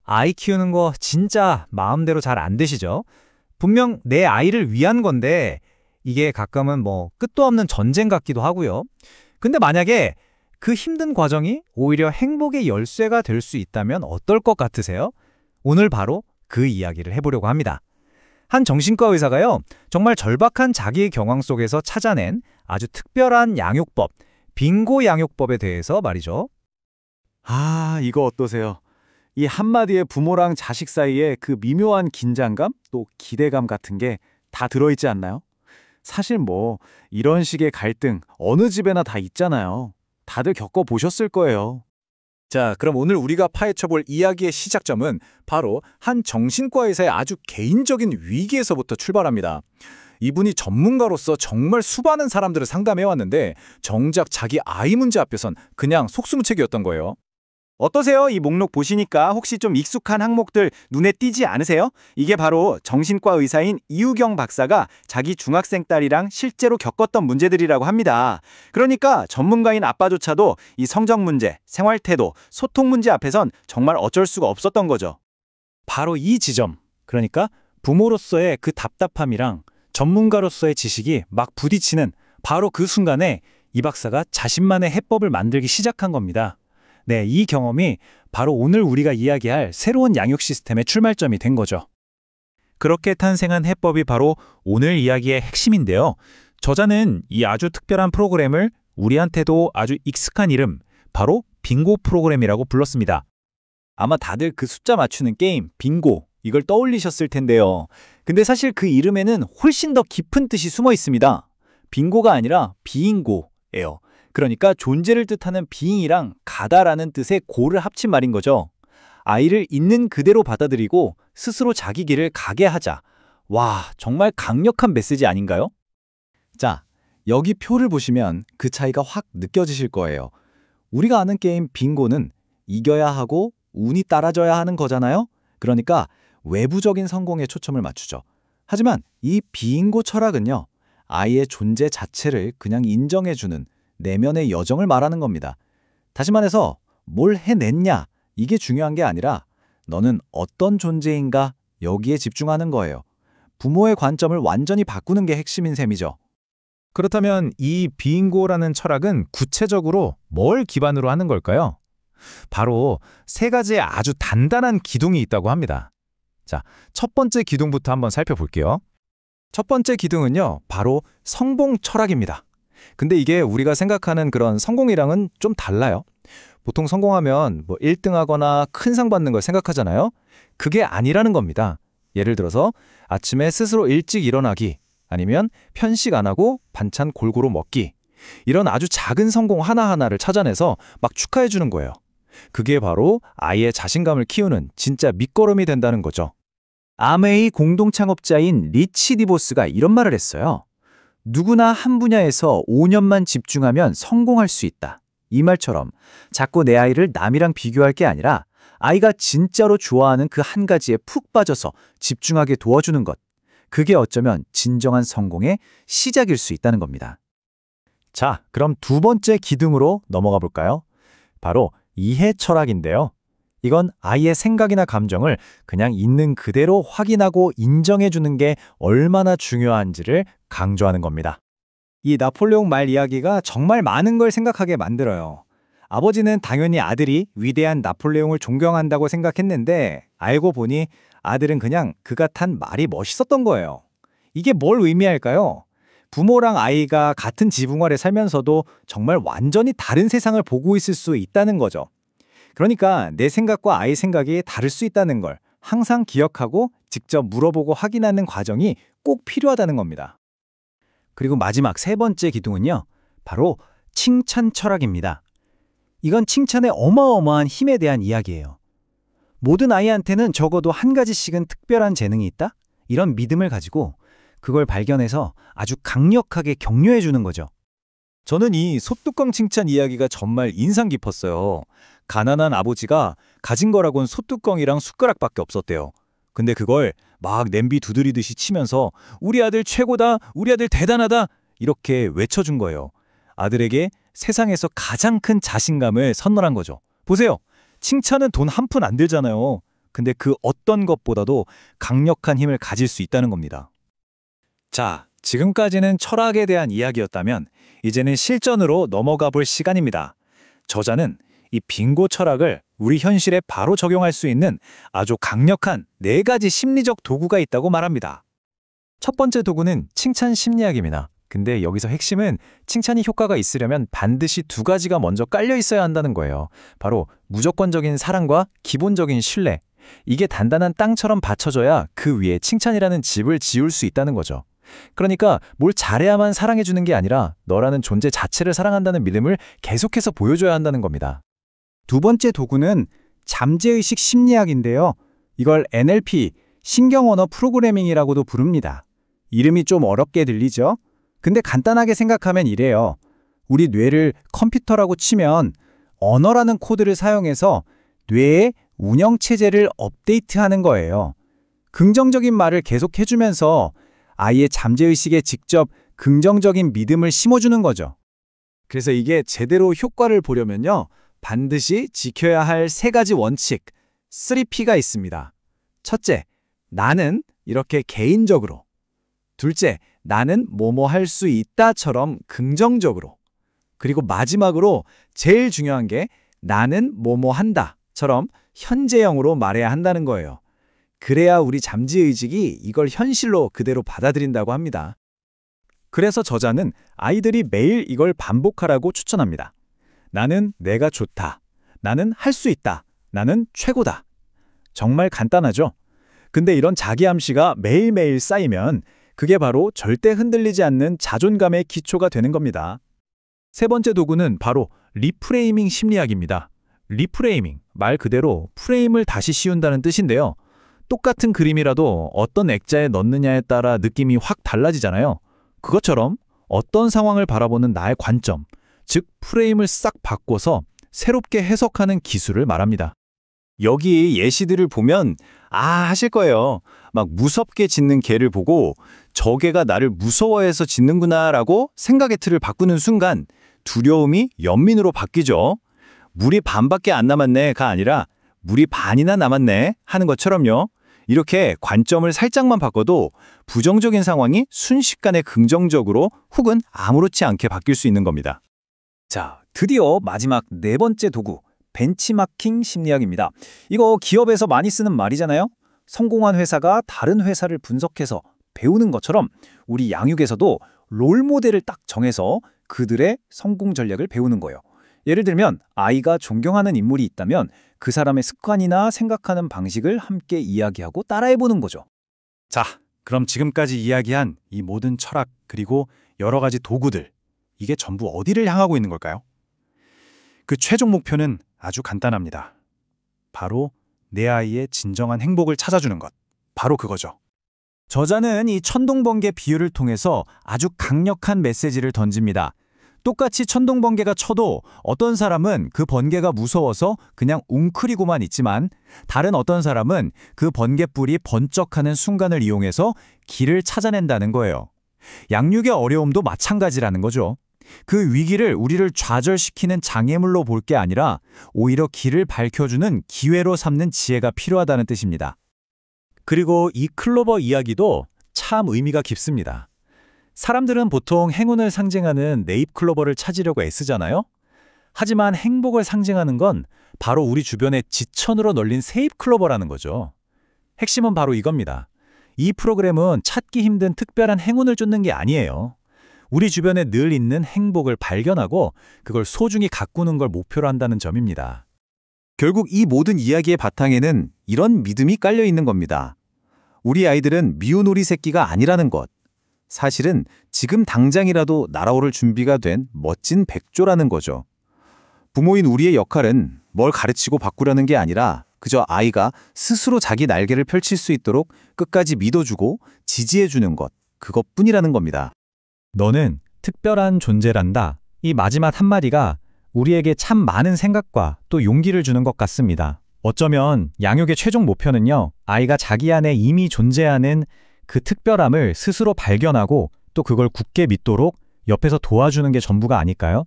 아이 키우는 거 진짜 마음대로 잘 안 되시죠? 분명 내 아이를 위한 건데 이게 가끔은 뭐 끝도 없는 전쟁 같기도 하고요. 근데 만약에 그 힘든 과정이 오히려 행복의 열쇠가 될 수 있다면 어떨 것 같으세요? 오늘 바로 그 이야기를 해보려고 합니다. 한 정신과 의사가요, 정말 절박한 자기의 경황 속에서 찾아낸 아주 특별한 양육법, 빙고 양육법에 대해서 말이죠. 이거 어떠세요? 이 한마디에 부모랑 자식 사이에 그 미묘한 긴장감, 또 기대감 같은 게 다 들어있지 않나요? 사실 뭐 이런 식의 갈등 어느 집에나 다 있잖아요. 다들 겪어보셨을 거예요. 자, 그럼 오늘 우리가 파헤쳐볼 이야기의 시작점은 바로 한 정신과 의사의 아주 개인적인 위기에서부터 출발합니다. 이분이 전문가로서 정말 수많은 사람들을 상담해왔는데 정작 자기 아이 문제 앞에선 그냥 속수무책이었던 거예요. 어떠세요? 이 목록 보시니까 혹시 좀 익숙한 항목들 눈에 띄지 않으세요? 이게 바로 정신과 의사인 이우경 박사가 자기 중학생 딸이랑 실제로 겪었던 문제들이라고 합니다. 그러니까 전문가인 아빠조차도 이 성적 문제, 생활 태도, 소통 문제 앞에선 정말 어쩔 수가 없었던 거죠. 바로 이 지점, 그러니까 부모로서의 그 답답함이랑 전문가로서의 지식이 막 부딪히는 바로 그 순간에 이 박사가 자신만의 해법을 만들기 시작한 겁니다. 네, 이 경험이 바로 오늘 우리가 이야기할 새로운 양육 시스템의 출발점이 된 거죠. 그렇게 탄생한 해법이 바로 오늘 이야기의 핵심인데요. 저자는 이 아주 특별한 프로그램을 우리한테도 아주 익숙한 이름, 바로 빙고 프로그램이라고 불렀습니다. 아마 다들 그 숫자 맞추는 게임, 빙고, 이걸 떠올리셨을 텐데요. 근데 사실 그 이름에는 훨씬 더 깊은 뜻이 숨어 있습니다. 빙고가 아니라 비잉고예요. 그러니까 존재를 뜻하는 being이랑 가다라는 뜻의 고를 합친 말인 거죠. 아이를 있는 그대로 받아들이고 스스로 자기 길을 가게 하자. 와, 정말 강력한 메시지 아닌가요? 자, 여기 표를 보시면 그 차이가 확 느껴지실 거예요. 우리가 아는 게임 빙고는 이겨야 하고 운이 따라줘야 하는 거잖아요? 그러니까 외부적인 성공에 초점을 맞추죠. 하지만 이 빙고 철학은요, 아이의 존재 자체를 그냥 인정해주는 내면의 여정을 말하는 겁니다. 다시 말해서 뭘 해냈냐, 이게 중요한 게 아니라 너는 어떤 존재인가 여기에 집중하는 거예요. 부모의 관점을 완전히 바꾸는 게 핵심인 셈이죠. 그렇다면 이 빙고라는 철학은 구체적으로 뭘 기반으로 하는 걸까요? 바로 세 가지의 아주 단단한 기둥이 있다고 합니다. 자, 첫 번째 기둥부터 한번 살펴볼게요. 첫 번째 기둥은요, 바로 성공 철학입니다. 근데 이게 우리가 생각하는 그런 성공이랑은 좀 달라요. 보통 성공하면 뭐 1등하거나 큰 상 받는 걸 생각하잖아요. 그게 아니라는 겁니다. 예를 들어서 아침에 스스로 일찍 일어나기, 아니면 편식 안 하고 반찬 골고루 먹기, 이런 아주 작은 성공 하나하나를 찾아내서 막 축하해 주는 거예요. 그게 바로 아이의 자신감을 키우는 진짜 밑거름이 된다는 거죠. 아메이 공동 창업자인 리치 디보스가 이런 말을 했어요. 누구나 한 분야에서 5년만 집중하면 성공할 수 있다. 이 말처럼 자꾸 내 아이를 남이랑 비교할 게 아니라 아이가 진짜로 좋아하는 그 한 가지에 푹 빠져서 집중하게 도와주는 것. 그게 어쩌면 진정한 성공의 시작일 수 있다는 겁니다. 자, 그럼 두 번째 기둥으로 넘어가 볼까요? 바로 이해 철학인데요. 이건 아이의 생각이나 감정을 그냥 있는 그대로 확인하고 인정해주는 게 얼마나 중요한지를 강조하는 겁니다. 이 나폴레옹 말 이야기가 정말 많은 걸 생각하게 만들어요. 아버지는 당연히 아들이 위대한 나폴레옹을 존경한다고 생각했는데 알고 보니 아들은 그냥 그가 탄 말이 멋있었던 거예요. 이게 뭘 의미할까요? 부모랑 아이가 같은 지붕 아래 살면서도 정말 완전히 다른 세상을 보고 있을 수 있다는 거죠. 그러니까 내 생각과 아이 생각이 다를 수 있다는 걸 항상 기억하고 직접 물어보고 확인하는 과정이 꼭 필요하다는 겁니다. 그리고 마지막 세 번째 기둥은요, 바로 칭찬 철학입니다. 이건 칭찬의 어마어마한 힘에 대한 이야기예요. 모든 아이한테는 적어도 한 가지씩은 특별한 재능이 있다? 이런 믿음을 가지고 그걸 발견해서 아주 강력하게 격려해 주는 거죠. 저는 이 솥뚜껑 칭찬 이야기가 정말 인상 깊었어요. 가난한 아버지가 가진 거라곤 솥뚜껑이랑 숟가락밖에 없었대요. 근데 그걸 막 냄비 두드리듯이 치면서 우리 아들 최고다, 우리 아들 대단하다 이렇게 외쳐준 거예요. 아들에게 세상에서 가장 큰 자신감을 선물한 거죠. 보세요. 칭찬은 돈 한 푼 안 들잖아요. 근데 그 어떤 것보다도 강력한 힘을 가질 수 있다는 겁니다. 자, 지금까지는 철학에 대한 이야기였다면 이제는 실전으로 넘어가 볼 시간입니다. 저자는 이 빙고 철학을 우리 현실에 바로 적용할 수 있는 아주 강력한 4가지 심리적 도구가 있다고 말합니다. 첫 번째 도구는 칭찬 심리학입니다. 근데 여기서 핵심은 칭찬이 효과가 있으려면 반드시 2가지가 먼저 깔려 있어야 한다는 거예요. 바로 무조건적인 사랑과 기본적인 신뢰. 이게 단단한 땅처럼 받쳐져야 그 위에 칭찬이라는 집을 지을 수 있다는 거죠. 그러니까 뭘 잘해야만 사랑해주는 게 아니라 너라는 존재 자체를 사랑한다는 믿음을 계속해서 보여줘야 한다는 겁니다. 두 번째 도구는 잠재의식 심리학인데요. 이걸 NLP, 신경언어 프로그래밍이라고도 부릅니다. 이름이 좀 어렵게 들리죠? 근데 간단하게 생각하면 이래요. 우리 뇌를 컴퓨터라고 치면 언어라는 코드를 사용해서 뇌의 운영체제를 업데이트하는 거예요. 긍정적인 말을 계속 해주면서 아이의 잠재의식에 직접 긍정적인 믿음을 심어주는 거죠. 그래서 이게 제대로 효과를 보려면요. 반드시 지켜야 할 3가지 원칙, 3P가 있습니다. 첫째, 나는 이렇게 개인적으로. 둘째, 나는 뭐뭐 할 수 있다처럼 긍정적으로. 그리고 마지막으로 제일 중요한 게 나는 뭐뭐 한다처럼 현재형으로 말해야 한다는 거예요. 그래야 우리 잠재의식이 이걸 현실로 그대로 받아들인다고 합니다. 그래서 저자는 아이들이 매일 이걸 반복하라고 추천합니다. 나는 내가 좋다. 나는 할 수 있다. 나는 최고다. 정말 간단하죠? 근데 이런 자기암시가 매일매일 쌓이면 그게 바로 절대 흔들리지 않는 자존감의 기초가 되는 겁니다. 세 번째 도구는 바로 리프레이밍 심리학입니다. 리프레이밍, 말 그대로 프레임을 다시 씌운다는 뜻인데요. 똑같은 그림이라도 어떤 액자에 넣느냐에 따라 느낌이 확 달라지잖아요. 그것처럼 어떤 상황을 바라보는 나의 관점, 즉 프레임을 싹 바꿔서 새롭게 해석하는 기술을 말합니다. 여기 예시들을 보면 하실 거예요. 막 무섭게 짖는 개를 보고 저 개가 나를 무서워해서 짖는구나 라고 생각의 틀을 바꾸는 순간 두려움이 연민으로 바뀌죠. 물이 반밖에 안 남았네가 아니라 물이 반이나 남았네 하는 것처럼요. 이렇게 관점을 살짝만 바꿔도 부정적인 상황이 순식간에 긍정적으로 혹은 아무렇지 않게 바뀔 수 있는 겁니다. 자, 드디어 마지막 4번째 도구, 벤치마킹 심리학입니다. 이거 기업에서 많이 쓰는 말이잖아요. 성공한 회사가 다른 회사를 분석해서 배우는 것처럼 우리 양육에서도 롤모델을 딱 정해서 그들의 성공 전략을 배우는 거예요. 예를 들면 아이가 존경하는 인물이 있다면 그 사람의 습관이나 생각하는 방식을 함께 이야기하고 따라해보는 거죠. 자, 그럼 지금까지 이야기한 이 모든 철학 그리고 여러 가지 도구들, 이게 전부 어디를 향하고 있는 걸까요? 그 최종 목표는 아주 간단합니다. 바로 내 아이의 진정한 행복을 찾아주는 것. 바로 그거죠. 저자는 이 천둥번개 비유를 통해서 아주 강력한 메시지를 던집니다. 똑같이 천둥번개가 쳐도 어떤 사람은 그 번개가 무서워서 그냥 웅크리고만 있지만 다른 어떤 사람은 그 번개불이 번쩍하는 순간을 이용해서 길을 찾아낸다는 거예요. 양육의 어려움도 마찬가지라는 거죠. 그 위기를 우리를 좌절시키는 장애물로 볼 게 아니라 오히려 길을 밝혀주는 기회로 삼는 지혜가 필요하다는 뜻입니다. 그리고 이 클로버 이야기도 참 의미가 깊습니다. 사람들은 보통 행운을 상징하는 네잎 클로버를 찾으려고 애쓰잖아요. 하지만 행복을 상징하는 건 바로 우리 주변에 지천으로 널린 새잎 클로버라는 거죠. 핵심은 바로 이겁니다. 이 프로그램은 찾기 힘든 특별한 행운을 쫓는 게 아니에요. 우리 주변에 늘 있는 행복을 발견하고 그걸 소중히 가꾸는 걸 목표로 한다는 점입니다. 결국 이 모든 이야기의 바탕에는 이런 믿음이 깔려 있는 겁니다. 우리 아이들은 미운 오리 새끼가 아니라는 것. 사실은 지금 당장이라도 날아오를 준비가 된 멋진 백조라는 거죠. 부모인 우리의 역할은 뭘 가르치고 바꾸려는 게 아니라 그저 아이가 스스로 자기 날개를 펼칠 수 있도록 끝까지 믿어주고 지지해주는 것, 그것뿐이라는 겁니다. 너는 특별한 존재란다. 이 마지막 한마디가 우리에게 참 많은 생각과 또 용기를 주는 것 같습니다. 어쩌면 양육의 최종 목표는요, 아이가 자기 안에 이미 존재하는 그 특별함을 스스로 발견하고 또 그걸 굳게 믿도록 옆에서 도와주는 게 전부가 아닐까요?